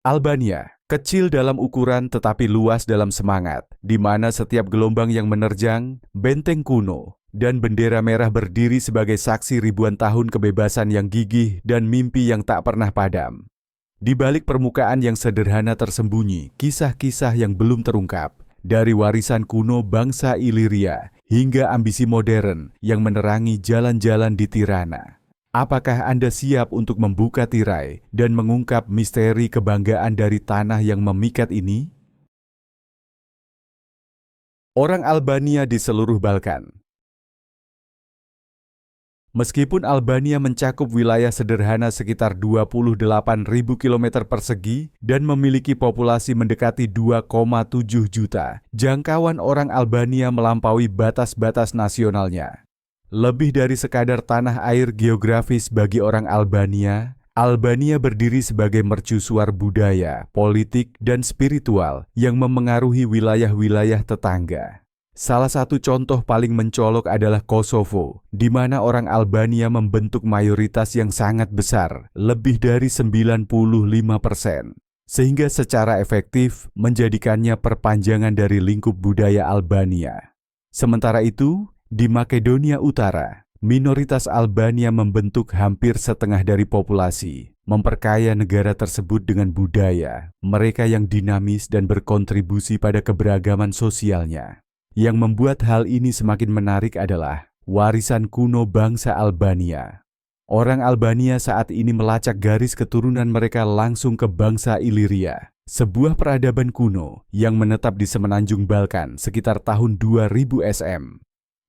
Albania, kecil dalam ukuran tetapi luas dalam semangat, di mana setiap gelombang yang menerjang, benteng kuno, dan bendera merah berdiri sebagai saksi ribuan tahun kebebasan yang gigih dan mimpi yang tak pernah padam. Di balik permukaan yang sederhana tersembunyi kisah-kisah yang belum terungkap, dari warisan kuno bangsa Iliria hingga ambisi modern yang menerangi jalan-jalan di Tirana. Apakah Anda siap untuk membuka tirai dan mengungkap misteri kebanggaan dari tanah yang memikat ini? Orang Albania di seluruh Balkan. Meskipun Albania mencakup wilayah sederhana sekitar 28.000 km persegi dan memiliki populasi mendekati 2,7 juta, jangkauan orang Albania melampaui batas-batas nasionalnya. Lebih dari sekadar tanah air geografis bagi orang Albania, Albania berdiri sebagai mercusuar budaya, politik, dan spiritual yang memengaruhi wilayah-wilayah tetangga. Salah satu contoh paling mencolok adalah Kosovo, di mana orang Albania membentuk mayoritas yang sangat besar, lebih dari 95%, sehingga secara efektif menjadikannya perpanjangan dari lingkup budaya Albania. Sementara itu, di Makedonia Utara, minoritas Albania membentuk hampir setengah dari populasi, memperkaya negara tersebut dengan budaya, mereka yang dinamis dan berkontribusi pada keberagaman sosialnya. Yang membuat hal ini semakin menarik adalah warisan kuno bangsa Albania. Orang Albania saat ini melacak garis keturunan mereka langsung ke bangsa Iliria, sebuah peradaban kuno yang menetap di semenanjung Balkan sekitar tahun 2000 SM.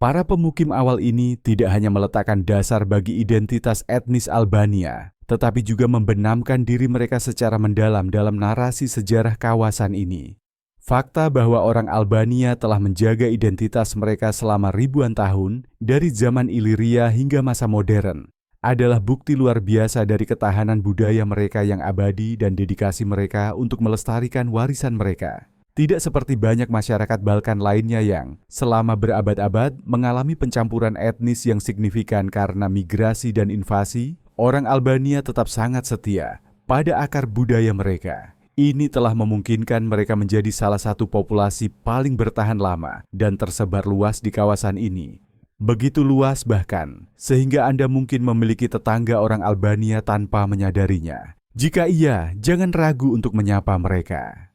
Para pemukim awal ini tidak hanya meletakkan dasar bagi identitas etnis Albania, tetapi juga membenamkan diri mereka secara mendalam dalam narasi sejarah kawasan ini. Fakta bahwa orang Albania telah menjaga identitas mereka selama ribuan tahun, dari zaman Iliria hingga masa modern, adalah bukti luar biasa dari ketahanan budaya mereka yang abadi dan dedikasi mereka untuk melestarikan warisan mereka. Tidak seperti banyak masyarakat Balkan lainnya yang selama berabad-abad mengalami pencampuran etnis yang signifikan karena migrasi dan invasi, orang Albania tetap sangat setia pada akar budaya mereka. Ini telah memungkinkan mereka menjadi salah satu populasi paling bertahan lama dan tersebar luas di kawasan ini. Begitu luas bahkan, sehingga Anda mungkin memiliki tetangga orang Albania tanpa menyadarinya. Jika iya, jangan ragu untuk menyapa mereka.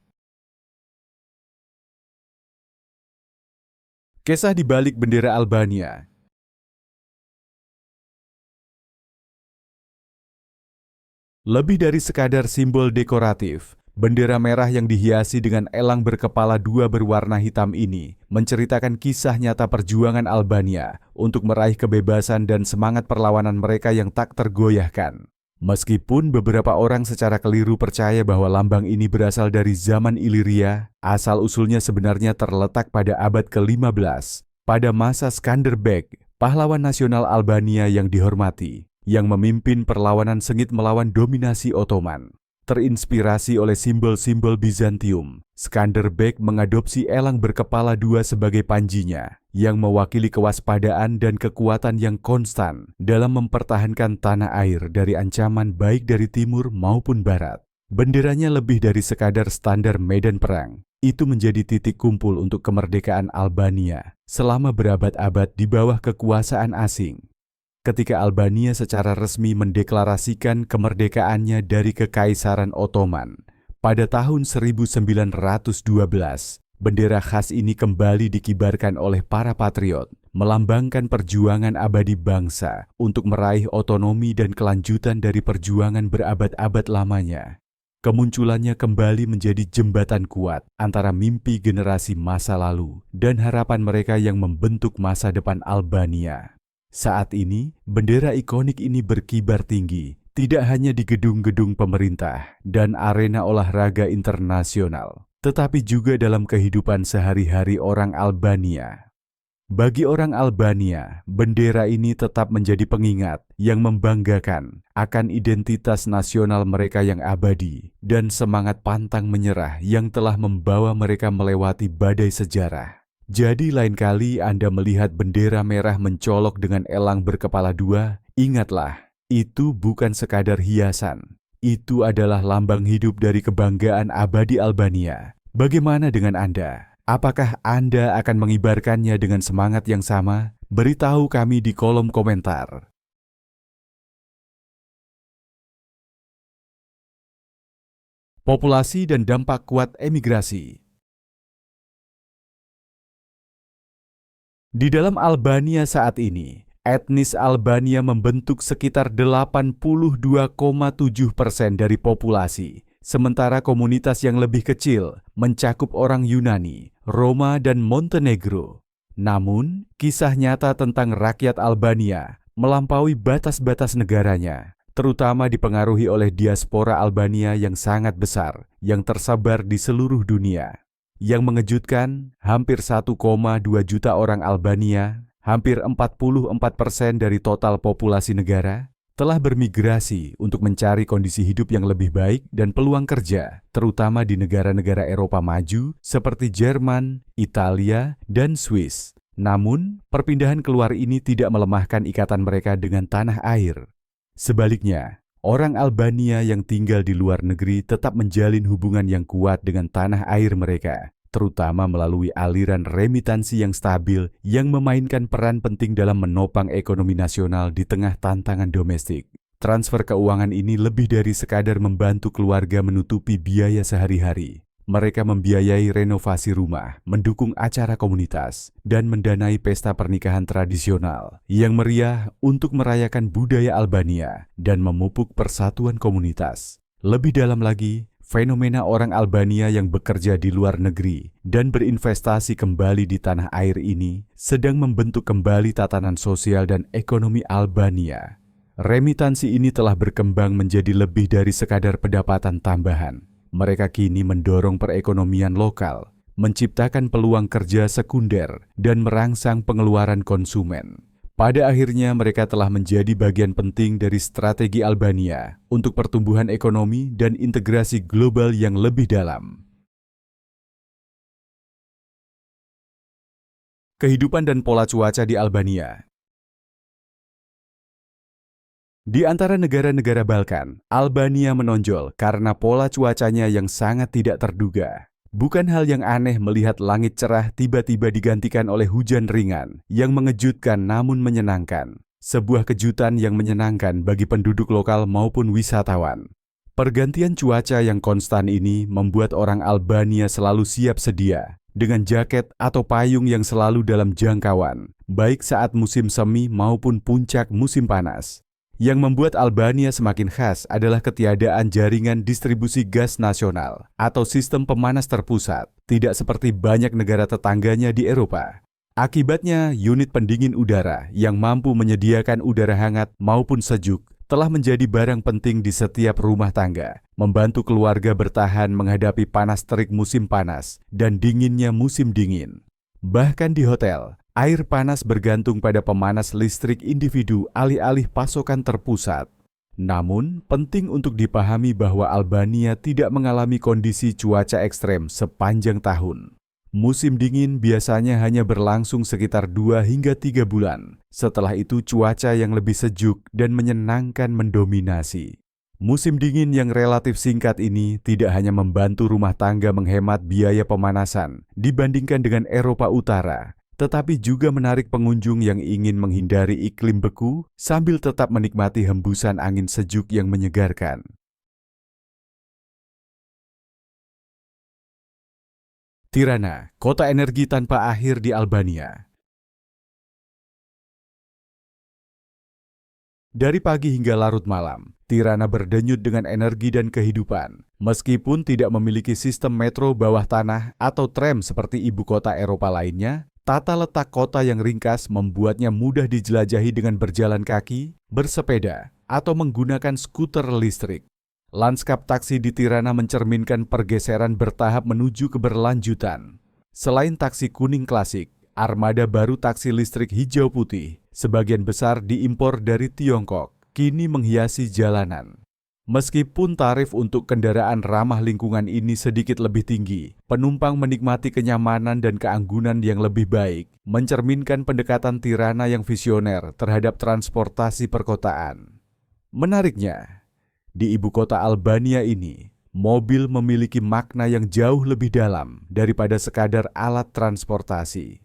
Kisah di balik bendera Albania. Lebih dari sekadar simbol dekoratif, bendera merah yang dihiasi dengan elang berkepala dua berwarna hitam ini menceritakan kisah nyata perjuangan Albania untuk meraih kebebasan dan semangat perlawanan mereka yang tak tergoyahkan. Meskipun beberapa orang secara keliru percaya bahwa lambang ini berasal dari zaman Iliria, asal-usulnya sebenarnya terletak pada abad ke-15, pada masa Skanderbeg, pahlawan nasional Albania yang dihormati, yang memimpin perlawanan sengit melawan dominasi Ottoman. Terinspirasi oleh simbol-simbol Bizantium, Skanderbeg mengadopsi elang berkepala dua sebagai panjinya, yang mewakili kewaspadaan dan kekuatan yang konstan dalam mempertahankan tanah air dari ancaman baik dari timur maupun barat. Benderanya lebih dari sekadar standar medan perang. Itu menjadi titik kumpul untuk kemerdekaan Albania selama berabad-abad di bawah kekuasaan asing. Ketika Albania secara resmi mendeklarasikan kemerdekaannya dari Kekaisaran Ottoman pada tahun 1912, bendera khas ini kembali dikibarkan oleh para patriot, melambangkan perjuangan abadi bangsa untuk meraih otonomi dan kelanjutan dari perjuangan berabad-abad lamanya. Kemunculannya kembali menjadi jembatan kuat antara mimpi generasi masa lalu dan harapan mereka yang membentuk masa depan Albania. Saat ini, bendera ikonik ini berkibar tinggi, tidak hanya di gedung-gedung pemerintah dan arena olahraga internasional, tetapi juga dalam kehidupan sehari-hari orang Albania. Bagi orang Albania, bendera ini tetap menjadi pengingat yang membanggakan akan identitas nasional mereka yang abadi dan semangat pantang menyerah yang telah membawa mereka melewati badai sejarah. Jadi lain kali Anda melihat bendera merah mencolok dengan elang berkepala dua, ingatlah, itu bukan sekadar hiasan. Itu adalah lambang hidup dari kebanggaan abadi Albania. Bagaimana dengan Anda? Apakah Anda akan mengibarkannya dengan semangat yang sama? Beritahu kami di kolom komentar. Populasi dan dampak kuat emigrasi. Di dalam Albania saat ini, etnis Albania membentuk sekitar 82,7% dari populasi, sementara komunitas yang lebih kecil mencakup orang Yunani, Roma, dan Montenegro. Namun, kisah nyata tentang rakyat Albania melampaui batas-batas negaranya, terutama dipengaruhi oleh diaspora Albania yang sangat besar yang tersebar di seluruh dunia. Yang mengejutkan, hampir 1,2 juta orang Albania, hampir 44% dari total populasi negara, telah bermigrasi untuk mencari kondisi hidup yang lebih baik dan peluang kerja, terutama di negara-negara Eropa maju seperti Jerman, Italia, dan Swiss. Namun, perpindahan keluar ini tidak melemahkan ikatan mereka dengan tanah air. Sebaliknya, orang Albania yang tinggal di luar negeri tetap menjalin hubungan yang kuat dengan tanah air mereka, terutama melalui aliran remitansi yang stabil yang memainkan peran penting dalam menopang ekonomi nasional di tengah tantangan domestik. Transfer keuangan ini lebih dari sekadar membantu keluarga menutupi biaya sehari-hari. Mereka membiayai renovasi rumah, mendukung acara komunitas, dan mendanai pesta pernikahan tradisional yang meriah untuk merayakan budaya Albania dan memupuk persatuan komunitas. Lebih dalam lagi, fenomena orang Albania yang bekerja di luar negeri dan berinvestasi kembali di tanah air ini sedang membentuk kembali tatanan sosial dan ekonomi Albania. Remitansi ini telah berkembang menjadi lebih dari sekadar pendapatan tambahan. Mereka kini mendorong perekonomian lokal, menciptakan peluang kerja sekunder, dan merangsang pengeluaran konsumen. Pada akhirnya mereka telah menjadi bagian penting dari strategi Albania untuk pertumbuhan ekonomi dan integrasi global yang lebih dalam. Kehidupan dan pola cuaca di Albania. Di antara negara-negara Balkan, Albania menonjol karena pola cuacanya yang sangat tidak terduga. Bukan hal yang aneh melihat langit cerah tiba-tiba digantikan oleh hujan ringan yang mengejutkan namun menyenangkan. Sebuah kejutan yang menyenangkan bagi penduduk lokal maupun wisatawan. Pergantian cuaca yang konstan ini membuat orang Albania selalu siap sedia dengan jaket atau payung yang selalu dalam jangkauan, baik saat musim semi maupun puncak musim panas. Yang membuat Albania semakin khas adalah ketiadaan jaringan distribusi gas nasional atau sistem pemanas terpusat, tidak seperti banyak negara tetangganya di Eropa. Akibatnya, unit pendingin udara yang mampu menyediakan udara hangat maupun sejuk telah menjadi barang penting di setiap rumah tangga, membantu keluarga bertahan menghadapi panas terik musim panas dan dinginnya musim dingin. Bahkan di hotel, air panas bergantung pada pemanas listrik individu alih-alih pasokan terpusat. Namun, penting untuk dipahami bahwa Albania tidak mengalami kondisi cuaca ekstrem sepanjang tahun. Musim dingin biasanya hanya berlangsung sekitar 2 hingga 3 bulan. Setelah itu cuaca yang lebih sejuk dan menyenangkan mendominasi. Musim dingin yang relatif singkat ini tidak hanya membantu rumah tangga menghemat biaya pemanasan dibandingkan dengan Eropa Utara, tetapi juga menarik pengunjung yang ingin menghindari iklim beku sambil tetap menikmati hembusan angin sejuk yang menyegarkan. Tirana, kota energi tanpa akhir di Albania. Dari pagi hingga larut malam, Tirana berdenyut dengan energi dan kehidupan. Meskipun tidak memiliki sistem metro bawah tanah atau tram seperti ibu kota Eropa lainnya, tata letak kota yang ringkas membuatnya mudah dijelajahi dengan berjalan kaki, bersepeda, atau menggunakan skuter listrik. Lanskap taksi di Tirana mencerminkan pergeseran bertahap menuju keberlanjutan. Selain taksi kuning klasik, armada baru taksi listrik hijau putih, sebagian besar diimpor dari Tiongkok, kini menghiasi jalanan. Meskipun tarif untuk kendaraan ramah lingkungan ini sedikit lebih tinggi, penumpang menikmati kenyamanan dan keanggunan yang lebih baik, mencerminkan pendekatan Tirana yang visioner terhadap transportasi perkotaan. Menariknya, Di ibu kota Albania ini, mobil memiliki makna yang jauh lebih dalam daripada sekadar alat transportasi.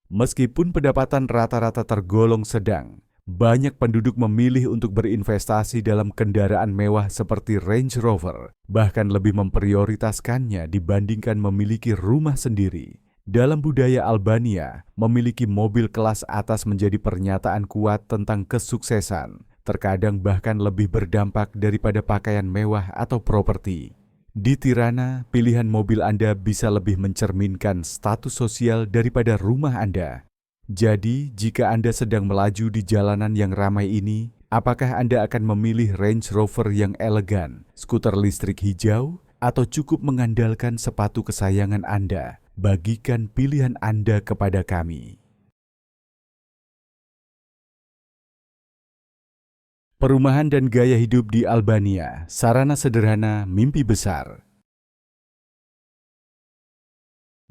Meskipun pendapatan rata-rata tergolong sedang, banyak penduduk memilih untuk berinvestasi dalam kendaraan mewah seperti Range Rover, bahkan lebih memprioritaskannya dibandingkan memiliki rumah sendiri. Dalam budaya Albania, memiliki mobil kelas atas menjadi pernyataan kuat tentang kesuksesan, terkadang bahkan lebih berdampak daripada pakaian mewah atau properti. Di Tirana, pilihan mobil Anda bisa lebih mencerminkan status sosial daripada rumah Anda. Jadi, jika Anda sedang melaju di jalanan yang ramai ini, apakah Anda akan memilih Range Rover yang elegan, skuter listrik hijau, atau cukup mengandalkan sepatu kesayangan Anda? Bagikan pilihan Anda kepada kami. Perumahan dan gaya hidup di Albania, sarana sederhana, mimpi besar.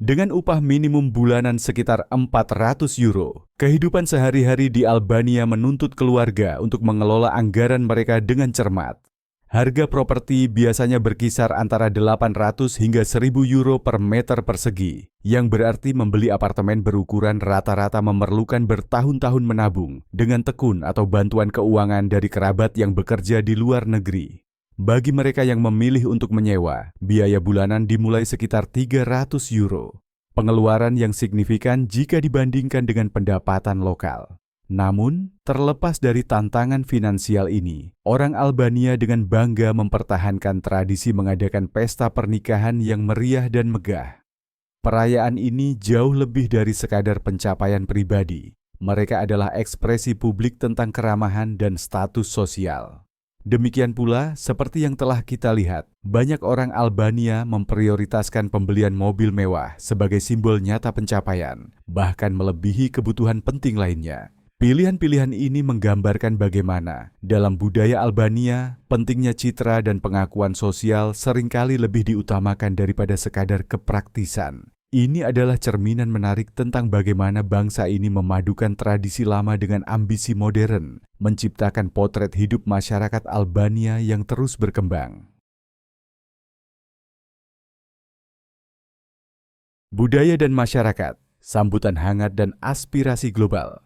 Dengan upah minimum bulanan sekitar 400 euro, kehidupan sehari-hari di Albania menuntut keluarga untuk mengelola anggaran mereka dengan cermat. Harga properti biasanya berkisar antara 800 hingga 1000 euro per meter persegi, yang berarti membeli apartemen berukuran rata-rata memerlukan bertahun-tahun menabung dengan tekun atau bantuan keuangan dari kerabat yang bekerja di luar negeri. Bagi mereka yang memilih untuk menyewa, biaya bulanan dimulai sekitar 300 euro. Pengeluaran yang signifikan jika dibandingkan dengan pendapatan lokal. Namun, terlepas dari tantangan finansial ini, orang Albania dengan bangga mempertahankan tradisi mengadakan pesta pernikahan yang meriah dan megah. Perayaan ini jauh lebih dari sekadar pencapaian pribadi. Mereka adalah ekspresi publik tentang keramahan dan status sosial. Demikian pula, seperti yang telah kita lihat, banyak orang Albania memprioritaskan pembelian mobil mewah sebagai simbol nyata pencapaian, bahkan melebihi kebutuhan penting lainnya. Pilihan-pilihan ini menggambarkan bagaimana, dalam budaya Albania, pentingnya citra dan pengakuan sosial seringkali lebih diutamakan daripada sekadar kepraktisan. Ini adalah cerminan menarik tentang bagaimana bangsa ini memadukan tradisi lama dengan ambisi modern, menciptakan potret hidup masyarakat Albania yang terus berkembang. Budaya dan masyarakat, sambutan hangat dan aspirasi global.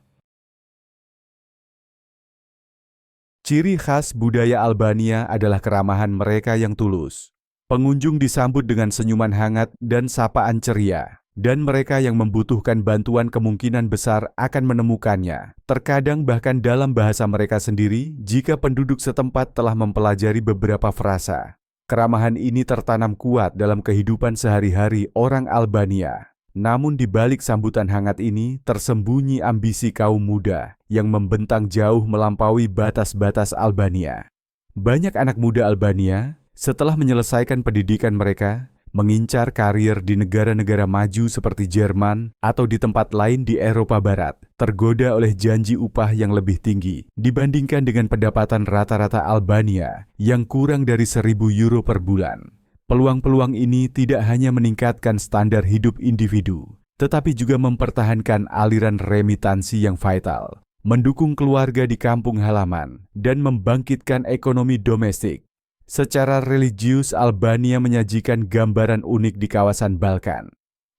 Ciri khas budaya Albania adalah keramahan mereka yang tulus. Pengunjung disambut dengan senyuman hangat dan sapaan ceria, dan mereka yang membutuhkan bantuan kemungkinan besar akan menemukannya, terkadang bahkan dalam bahasa mereka sendiri jika penduduk setempat telah mempelajari beberapa frasa. Keramahan ini tertanam kuat dalam kehidupan sehari-hari orang Albania. Namun di balik sambutan hangat ini tersembunyi ambisi kaum muda yang membentang jauh melampaui batas-batas Albania. Banyak anak muda Albania, setelah menyelesaikan pendidikan mereka, mengincar karir di negara-negara maju seperti Jerman atau di tempat lain di Eropa Barat, tergoda oleh janji upah yang lebih tinggi dibandingkan dengan pendapatan rata-rata Albania yang kurang dari 1000 euro per bulan. Peluang-peluang ini tidak hanya meningkatkan standar hidup individu, tetapi juga mempertahankan aliran remitansi yang vital, mendukung keluarga di kampung halaman, dan membangkitkan ekonomi domestik. Secara religius, Albania menyajikan gambaran unik di kawasan Balkan.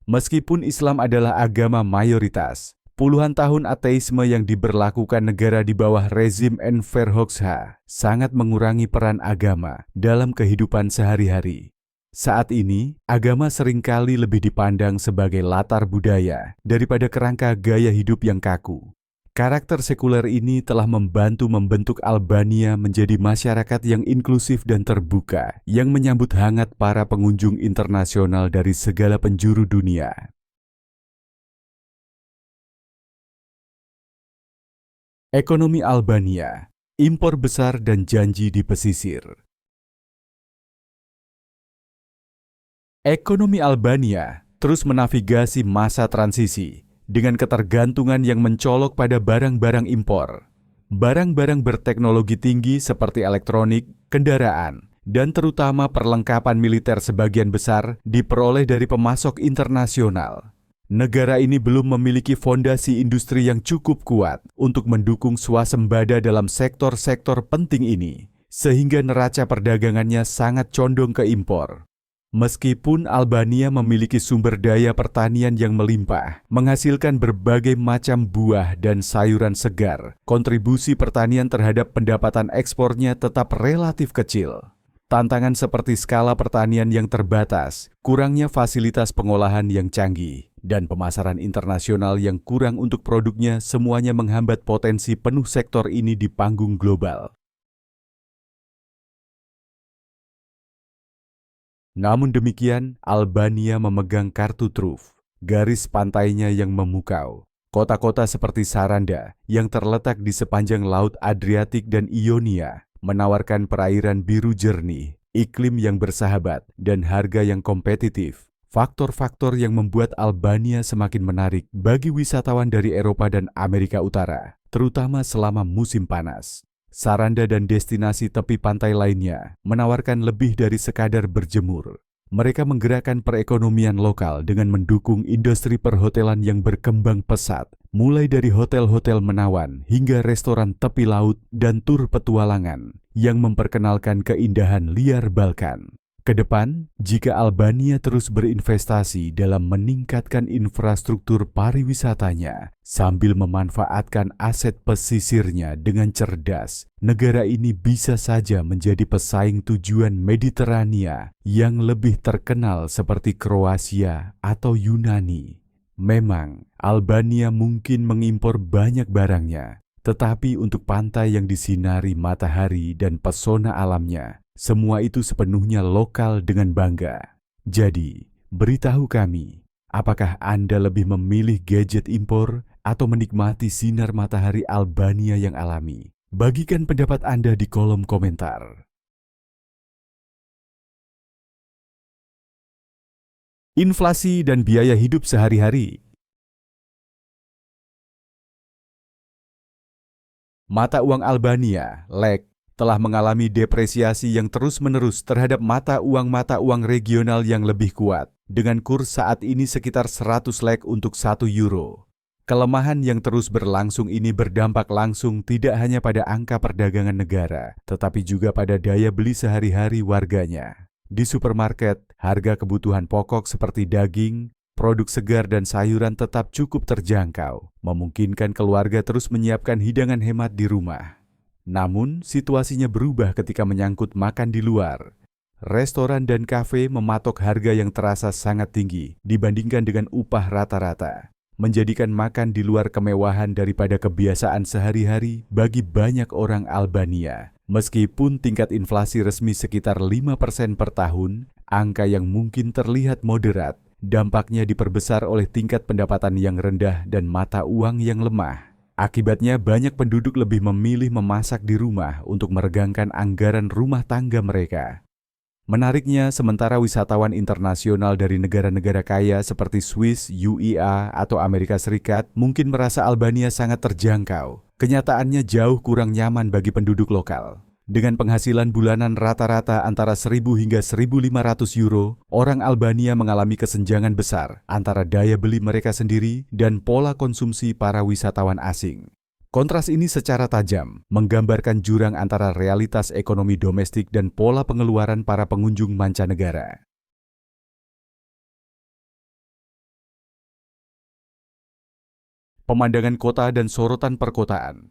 Meskipun Islam adalah agama mayoritas, puluhan tahun ateisme yang diberlakukan negara di bawah rezim Enver Hoxha sangat mengurangi peran agama dalam kehidupan sehari-hari. Saat ini, agama seringkali lebih dipandang sebagai latar budaya daripada kerangka gaya hidup yang kaku. Karakter sekuler ini telah membantu membentuk Albania menjadi masyarakat yang inklusif dan terbuka, yang menyambut hangat para pengunjung internasional dari segala penjuru dunia. Ekonomi Albania, impor besar dan janji di pesisir. Ekonomi Albania terus menavigasi masa transisi dengan ketergantungan yang mencolok pada barang-barang impor. Barang-barang berteknologi tinggi seperti elektronik, kendaraan, dan terutama perlengkapan militer sebagian besar diperoleh dari pemasok internasional. Negara ini belum memiliki fondasi industri yang cukup kuat untuk mendukung swasembada dalam sektor-sektor penting ini, sehingga neraca perdagangannya sangat condong ke impor. Meskipun Albania memiliki sumber daya pertanian yang melimpah, menghasilkan berbagai macam buah dan sayuran segar, kontribusi pertanian terhadap pendapatan ekspornya tetap relatif kecil. Tantangan seperti skala pertanian yang terbatas, kurangnya fasilitas pengolahan yang canggih, dan pemasaran internasional yang kurang untuk produknya semuanya menghambat potensi penuh sektor ini di panggung global. Namun demikian, Albania memegang kartu truf, garis pantainya yang memukau. Kota-kota seperti Saranda yang terletak di sepanjang Laut Adriatik dan Ionia menawarkan perairan biru jernih, iklim yang bersahabat, dan harga yang kompetitif. Faktor-faktor yang membuat Albania semakin menarik bagi wisatawan dari Eropa dan Amerika Utara, terutama selama musim panas. Saranda dan destinasi tepi pantai lainnya menawarkan lebih dari sekadar berjemur. Mereka menggerakkan perekonomian lokal dengan mendukung industri perhotelan yang berkembang pesat, mulai dari hotel-hotel menawan hingga restoran tepi laut dan tur petualangan yang memperkenalkan keindahan liar Balkan. Kedepan, jika Albania terus berinvestasi dalam meningkatkan infrastruktur pariwisatanya sambil memanfaatkan aset pesisirnya dengan cerdas, negara ini bisa saja menjadi pesaing tujuan Mediterania yang lebih terkenal seperti Kroasia atau Yunani. Memang, Albania mungkin mengimpor banyak barangnya, tetapi untuk pantai yang disinari matahari dan pesona alamnya, semua itu sepenuhnya lokal dengan bangga. Jadi, beritahu kami, apakah Anda lebih memilih gadget impor atau menikmati sinar matahari Albania yang alami? Bagikan pendapat Anda di kolom komentar. Inflasi dan biaya hidup sehari-hari. Mata uang Albania, lek, telah mengalami depresiasi yang terus-menerus terhadap mata uang regional yang lebih kuat, dengan kurs saat ini sekitar 100 lek untuk 1 euro. Kelemahan yang terus berlangsung ini berdampak langsung tidak hanya pada angka perdagangan negara, tetapi juga pada daya beli sehari-hari warganya. Di supermarket, harga kebutuhan pokok seperti daging, produk segar dan sayuran tetap cukup terjangkau, memungkinkan keluarga terus menyiapkan hidangan hemat di rumah. Namun, situasinya berubah ketika menyangkut makan di luar. Restoran dan kafe mematok harga yang terasa sangat tinggi dibandingkan dengan upah rata-rata, menjadikan makan di luar kemewahan daripada kebiasaan sehari-hari bagi banyak orang Albania. Meskipun tingkat inflasi resmi sekitar 5% per tahun, angka yang mungkin terlihat moderat, dampaknya diperbesar oleh tingkat pendapatan yang rendah dan mata uang yang lemah. Akibatnya banyak penduduk lebih memilih memasak di rumah untuk meregangkan anggaran rumah tangga mereka. Menariknya, sementara wisatawan internasional dari negara-negara kaya seperti Swiss, UEA, atau Amerika Serikat mungkin merasa Albania sangat terjangkau, kenyataannya jauh kurang nyaman bagi penduduk lokal. Dengan penghasilan bulanan rata-rata antara 1.000 hingga 1.500 euro, orang Albania mengalami kesenjangan besar antara daya beli mereka sendiri dan pola konsumsi para wisatawan asing. Kontras ini secara tajam menggambarkan jurang antara realitas ekonomi domestik dan pola pengeluaran para pengunjung mancanegara. Pemandangan kota dan sorotan perkotaan.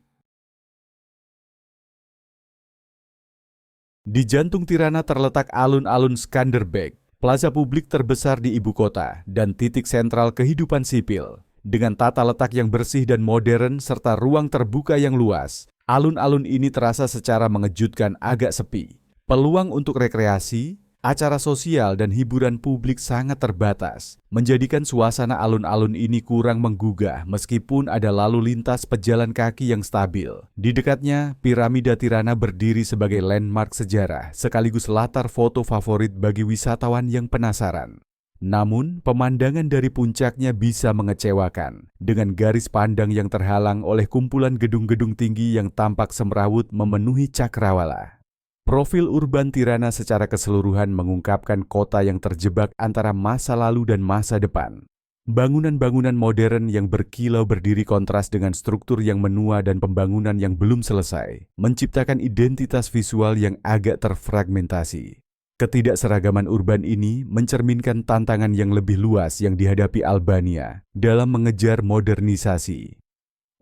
Di jantung Tirana terletak alun-alun Skanderbeg, plaza publik terbesar di ibu kota dan titik sentral kehidupan sipil. Dengan tata letak yang bersih dan modern serta ruang terbuka yang luas, alun-alun ini terasa secara mengejutkan agak sepi. Peluang untuk rekreasi, acara sosial dan hiburan publik sangat terbatas, menjadikan suasana alun-alun ini kurang menggugah meskipun ada lalu lintas pejalan kaki yang stabil. Di dekatnya, piramida Tirana berdiri sebagai landmark sejarah sekaligus latar foto favorit bagi wisatawan yang penasaran. Namun, pemandangan dari puncaknya bisa mengecewakan, dengan garis pandang yang terhalang oleh kumpulan gedung-gedung tinggi yang tampak semrawut memenuhi cakrawala. Profil urban Tirana secara keseluruhan mengungkapkan kota yang terjebak antara masa lalu dan masa depan. Bangunan-bangunan modern yang berkilau berdiri kontras dengan struktur yang menua dan pembangunan yang belum selesai, menciptakan identitas visual yang agak terfragmentasi. Ketidakseragaman urban ini mencerminkan tantangan yang lebih luas yang dihadapi Albania dalam mengejar modernisasi.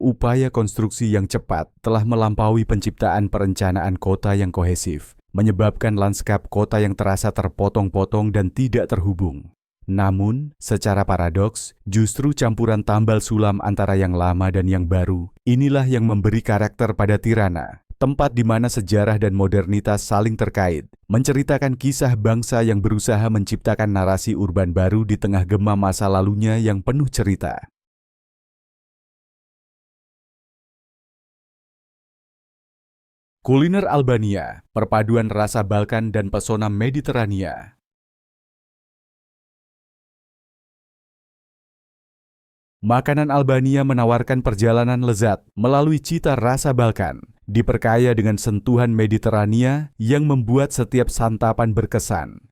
Upaya konstruksi yang cepat telah melampaui penciptaan perencanaan kota yang kohesif, menyebabkan lanskap kota yang terasa terpotong-potong dan tidak terhubung. Namun, secara paradoks, justru campuran tambal sulam antara yang lama dan yang baru, inilah yang memberi karakter pada Tirana, tempat di mana sejarah dan modernitas saling terkait, menceritakan kisah bangsa yang berusaha menciptakan narasi urban baru di tengah gema masa lalunya yang penuh cerita. Kuliner Albania, perpaduan rasa Balkan dan pesona Mediterania. Makanan Albania menawarkan perjalanan lezat melalui cita rasa Balkan, diperkaya dengan sentuhan Mediterania yang membuat setiap santapan berkesan.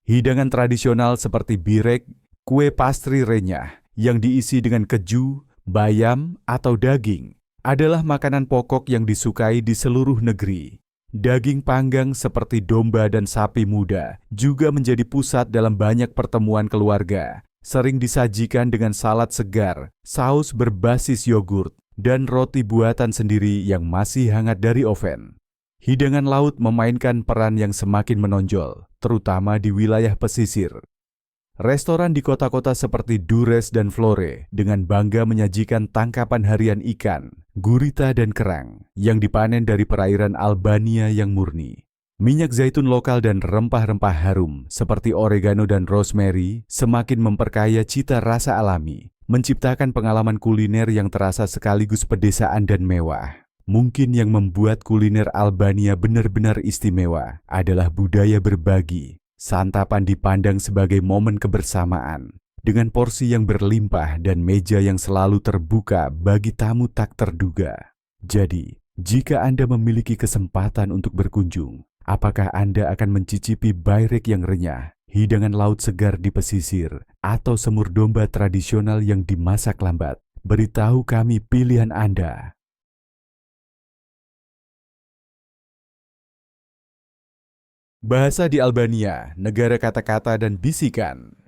Hidangan tradisional seperti birek, kue pastry renyah yang diisi dengan keju, bayam, atau daging, adalah makanan pokok yang disukai di seluruh negeri. Daging panggang seperti domba dan sapi muda juga menjadi pusat dalam banyak pertemuan keluarga, sering disajikan dengan salad segar, saus berbasis yogurt, dan roti buatan sendiri yang masih hangat dari oven. Hidangan laut memainkan peran yang semakin menonjol, terutama di wilayah pesisir. Restoran di kota-kota seperti Durrës dan Vlorë dengan bangga menyajikan tangkapan harian ikan, gurita dan kerang yang dipanen dari perairan Albania yang murni. Minyak zaitun lokal dan rempah-rempah harum seperti oregano dan rosemary semakin memperkaya cita rasa alami, menciptakan pengalaman kuliner yang terasa sekaligus pedesaan dan mewah. Mungkin yang membuat kuliner Albania benar-benar istimewa adalah budaya berbagi. Santapan dipandang sebagai momen kebersamaan, dengan porsi yang berlimpah dan meja yang selalu terbuka bagi tamu tak terduga. Jadi, jika Anda memiliki kesempatan untuk berkunjung, apakah Anda akan mencicipi bayrek yang renyah, hidangan laut segar di pesisir, atau semur domba tradisional yang dimasak lambat? Beritahu kami pilihan Anda. Bahasa di Albania, negara kata-kata dan bisikan.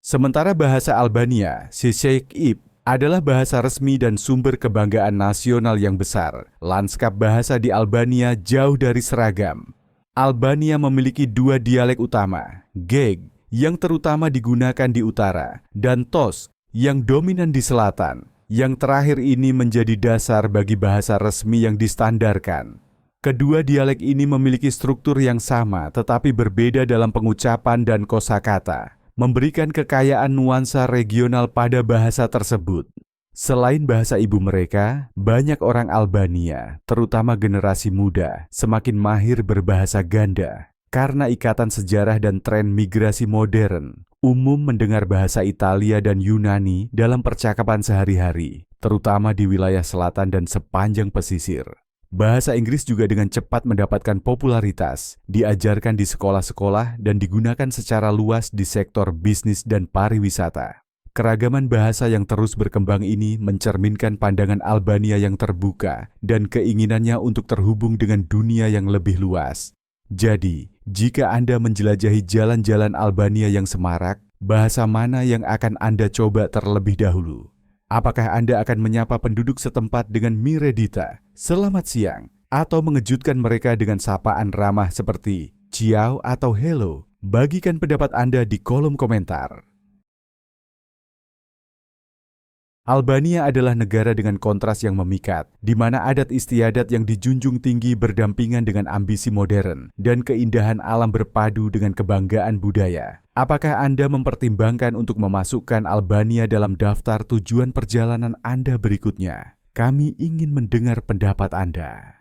Sementara bahasa Albania, Shishake-ip, adalah bahasa resmi dan sumber kebanggaan nasional yang besar. Lanskap bahasa di Albania jauh dari seragam. Albania memiliki dua dialek utama, Geg, yang terutama digunakan di utara, dan Tos, yang dominan di selatan. Yang terakhir ini menjadi dasar bagi bahasa resmi yang distandarkan. Kedua dialek ini memiliki struktur yang sama tetapi berbeda dalam pengucapan dan kosakata, memberikan kekayaan nuansa regional pada bahasa tersebut. Selain bahasa ibu mereka, banyak orang Albania, terutama generasi muda, semakin mahir berbahasa ganda. Karena ikatan sejarah dan tren migrasi modern, umum mendengar bahasa Italia dan Yunani dalam percakapan sehari-hari, terutama di wilayah selatan dan sepanjang pesisir. Bahasa Inggris juga dengan cepat mendapatkan popularitas, diajarkan di sekolah-sekolah dan digunakan secara luas di sektor bisnis dan pariwisata. Keragaman bahasa yang terus berkembang ini mencerminkan pandangan Albania yang terbuka dan keinginannya untuk terhubung dengan dunia yang lebih luas. Jadi, jika Anda menjelajahi jalan-jalan Albania yang semarak, bahasa mana yang akan Anda coba terlebih dahulu? Apakah Anda akan menyapa penduduk setempat dengan miredita, selamat siang, atau mengejutkan mereka dengan sapaan ramah seperti ciao atau hello? Bagikan pendapat Anda di kolom komentar. Albania adalah negara dengan kontras yang memikat, di mana adat istiadat yang dijunjung tinggi berdampingan dengan ambisi modern dan keindahan alam berpadu dengan kebanggaan budaya. Apakah Anda mempertimbangkan untuk memasukkan Albania dalam daftar tujuan perjalanan Anda berikutnya? Kami ingin mendengar pendapat Anda.